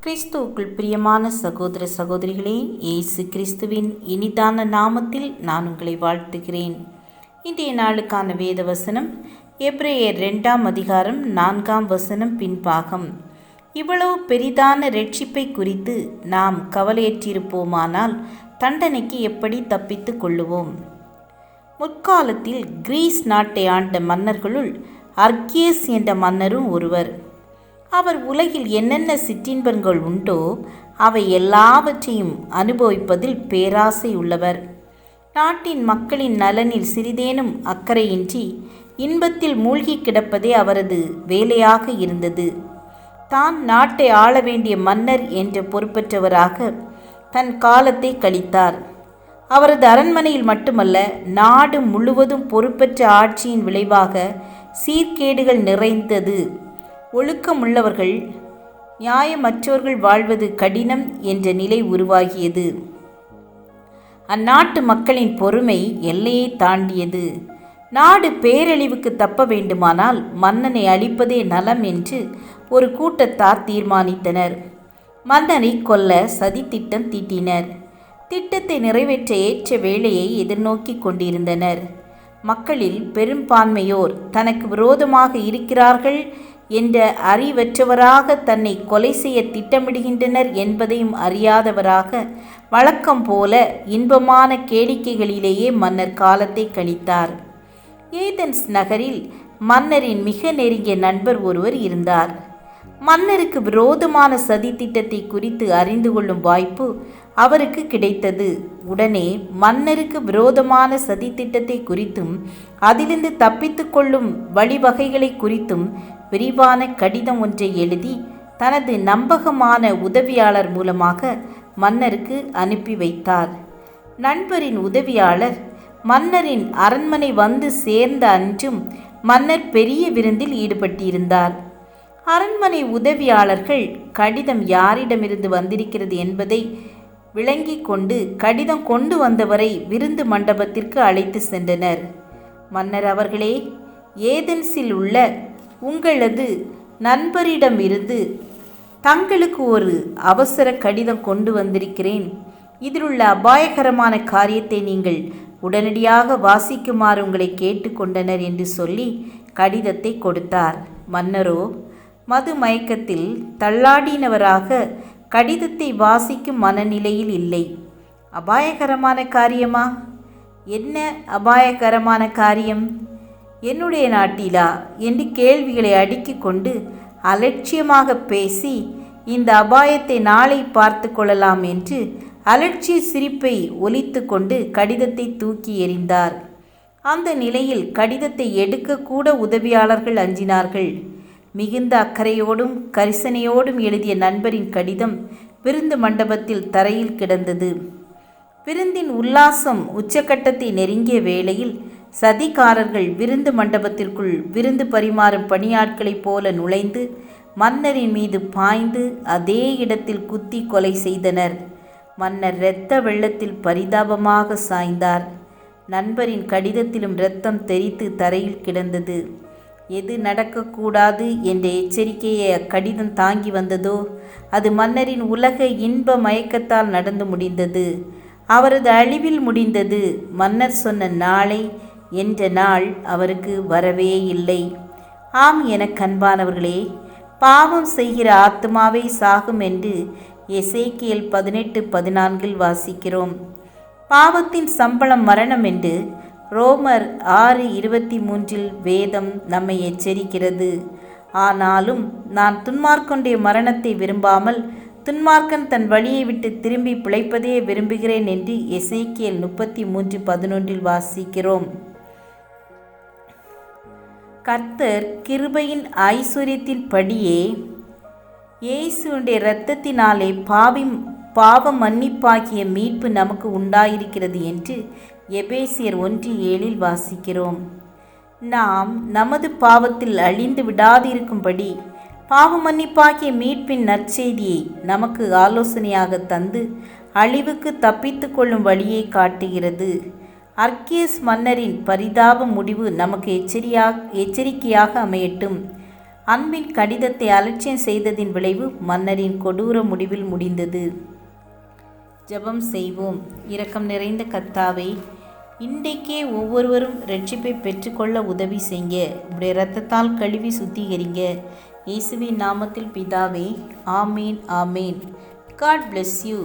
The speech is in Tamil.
கிறிஸ்துவுக்குள் பிரியமான சகோதர சகோதரிகளே, இயேசு கிறிஸ்துவின் இனிதான நாமத்தில் நான் உங்களை வாழ்த்துகிறேன். இன்றைய நாளுக்கான வேத வசனம் எபிரேயர் 2 அதிகாரம் 4 பின்பாகம். இவ்வளவு பெரிதான இரட்சிப்பை குறித்து நாம் கவலையற்றிருப்போமானால் தண்டனைக்கு எப்படி தப்பித்து கொள்ளுவோம்? முற்காலத்தில் கிரீஸ் நாட்டை ஆண்ட மன்னர்களுள் அர்கியஸ் என்ற மன்னரும் ஒருவர். அவர் உலகில் என்னென்ன சிற்றின்பங்கள் உண்டோ அவை எல்லாவற்றையும் அனுபவிப்பதில் பேராசை உள்ளவர். நாட்டின் மக்களின் நலனில் சிறிதேனும் அக்கறையின்றி இன்பத்தில் மூழ்கி கிடப்பதே அவரது வேலையாக இருந்தது. தான் நாட்டை ஆள வேண்டிய மன்னர் என்ற பொறுப்பற்றவராக தன் காலத்தை கழித்தார். அவரது அரண்மனையில் மட்டுமல்ல, நாடு முழுவதும் பொறுப்பற்ற ஆட்சியின் விளைவாக சீர்கேடுகள் நிறைந்தது. ஒழுக்கமுள்ளவர்கள் நியாயமற்றவர்கள் வாழ்வது கடினம் என்ற நிலை உருவாகியது. அந்நாட்டு மக்களின் பொறுமை எல்லையை தாண்டியது. நாடு பேரழிவுக்கு தப்ப வேண்டுமானால் மன்னனை அழிப்பதே நலம் என்று ஒரு கூட்டத்தார் தீர்மானித்தனர். மன்னரை கொல்ல சதி திட்டம் தீட்டினர். திட்டத்தை நிறைவேற்ற ஏற்ற வேளையை எதிர்நோக்கி கொண்டிருந்தனர். மக்களில் பெரும்பான்மையோர் தனக்கு விரோதமாக இருக்கிறார்கள் என்ற அறிவற்றவராக தன்னை கொலை செய்ய திட்டமிடுகின்றனர் என்பதையும் அறியாதவராக வழக்கம் போல இன்பமான கேளிக்கைகளிலேயே மன்னர் காலத்தை கழித்தார். ஏதென்ஸ் நகரில் மன்னரின் மிக நெருங்கிய நண்பர் ஒருவர் இருந்தார். மன்னருக்கு விரோதமான சதி திட்டத்தை குறித்து அறிந்து கொள்ளும் வாய்ப்பு அவருக்கு கிடைத்தது. உடனே மன்னருக்கு விரோதமான சதி திட்டத்தை குறித்தும் அதிலிருந்து தப்பித்து கொள்ளும் வழிவகைகளை குறித்தும் விரிவான கடிதம் ஒன்றை எழுதி தனது நம்பகமான உதவியாளர் மூலமாக மன்னருக்கு அனுப்பி வைத்தார். நண்பரின் உதவியாளர் மன்னரின் அரண்மனை வந்து சேர்ந்த அன்றும் மன்னர் பெரிய விருந்தில் ஈடுபட்டிருந்தார். அரண்மனை உதவியாளர்கள் கடிதம் யாரிடமிருந்து வந்திருக்கிறது என்பதை விளங்கி கொண்டு கடிதம் கொண்டு வந்தவரை விருந்து மண்டபத்திற்கு அழைத்து சென்றனர். மன்னர் அவர்களே, ஏதென்ஸில் உள்ள உங்களது நண்பரிடமிருந்து தங்களுக்கு ஒரு அவசர கடிதம் கொண்டு வந்திருக்கிறேன். இதிலுள்ள அபாயகரமான காரியத்தை நீங்கள் உடனடியாக வாசிக்குமாறு உங்களை கேட்டுக்கொண்டனர் என்று சொல்லி கடிதத்தை கொடுத்தார். மன்னரோ மது மயக்கத்தில் தள்ளாடினவராக கடிதத்தை வாசிக்கும் மனநிலையில் இல்லை. அபாயகரமான காரியமா? என்ன அபாயகரமான காரியம்? என்னுடைய நாட்டிலா என்று கேள்விகளை அடுக்கிக் கொண்டு அலட்சியமாக பேசி இந்த அபாயத்தை நாளை பார்த்து கொள்ளலாம் என்று அலட்சிய சிரிப்பை ஒலித்து கொண்டு கடிதத்தை தூக்கி எறிந்தார். அந்த நிலையில் கடிதத்தை எடுக்கக்கூட உதவியாளர்கள் அஞ்சினார்கள். மிகுந்த அக்கறையோடும் கரிசனையோடும் எழுதிய நண்பரின் கடிதம் விருந்து மண்டபத்தில் தரையில் கிடந்தது. விருந்தின் உல்லாசம் உச்சக்கட்டத்தை நெருங்கிய வேளையில் சதிகாரர்கள் விருந்து மண்டபத்திற்குள் விருந்து பரிமாறும் பணியாட்களைப் போல நுழைந்து மன்னரின் மீது பாய்ந்து அதே இடத்தில் குத்தி கொலை செய்தனர். மன்னர் இரத்த வெள்ளத்தில் பரிதாபமாக சாய்ந்தார். நண்பரின் கடிதத்திலும் இரத்தம் தெறித்து தரையில் கிடந்தது. எது நடக்கக்கூடாது என்ற எச்சரிக்கையை அக்கடிதம் தாங்கி வந்ததோ அது மன்னரின் உலக இன்ப மயக்கத்தால் நடந்து முடிந்தது. அவரது அழிவில் முடிந்தது. மன்னர் சொன்ன நாளை என்ற நாள் அவருக்கு வரவே இல்லை. ஆம் என கண்பானவர்களே, பாவம் செய்கிற ஆத்மாவே சாகும் என்று எசேக்கியேல் 18:14 வாசிக்கிறோம். பாவத்தின் சம்பளம் மரணம் என்று ரோமர் 6:23 வேதம் நம்மை எச்சரிக்கிறது. ஆனாலும் நான் துன்மார்க்கனுடைய மரணத்தை விரும்பாமல் துன்மார்க்கன் தன் வழியை விட்டு திரும்பி பிழைப்பதே விரும்புகிறேன் என்று எசேக்கியேல் 33:11 வாசிக்கிறோம். கர்த்தர் கிருபையின் ஐஸ்வர்யத்தின் படியே இயேசுடைய இரத்தத்தினாலே பாவ மன்னிப்பாகிய மீட்பு நமக்கு உண்டாயிருக்கிறது என்று எபேசியர் 1:7 வாசிக்கிறோம். நாம் நமது பாவத்தில் அழிந்து விடாதிருக்கும்படி பாவ மன்னிப்பாகிய மீட்பின் நற்செய்தியை நமக்கு ஆலோசனையாக தந்து அழிவுக்கு தப்பித்து கொள்ளும் வழியை காட்டுகிறது. அர்கியஸ் மன்னரின் பரிதாப முடிவு நமக்கு எச்சரிக்கையாக அமையட்டும். அன்பின் கடிதத்தை அலட்சியம் செய்ததின் விளைவு மன்னரின் கொடூர முடிவில் முடிந்தது. ஜெபம் செய்வோம். இரக்கம் நிறைந்த கர்த்தாவே, இன்றைக்கே ஒவ்வொருவரும் ரட்சிப்பை பெற்றுக்கொள்ள உதவி செய்ய உடைய இரத்தத்தால் கழுவி சுத்திகரிங்க. இயேசுவின் நாமத்தில் பிதாவே, amen amen. God bless you.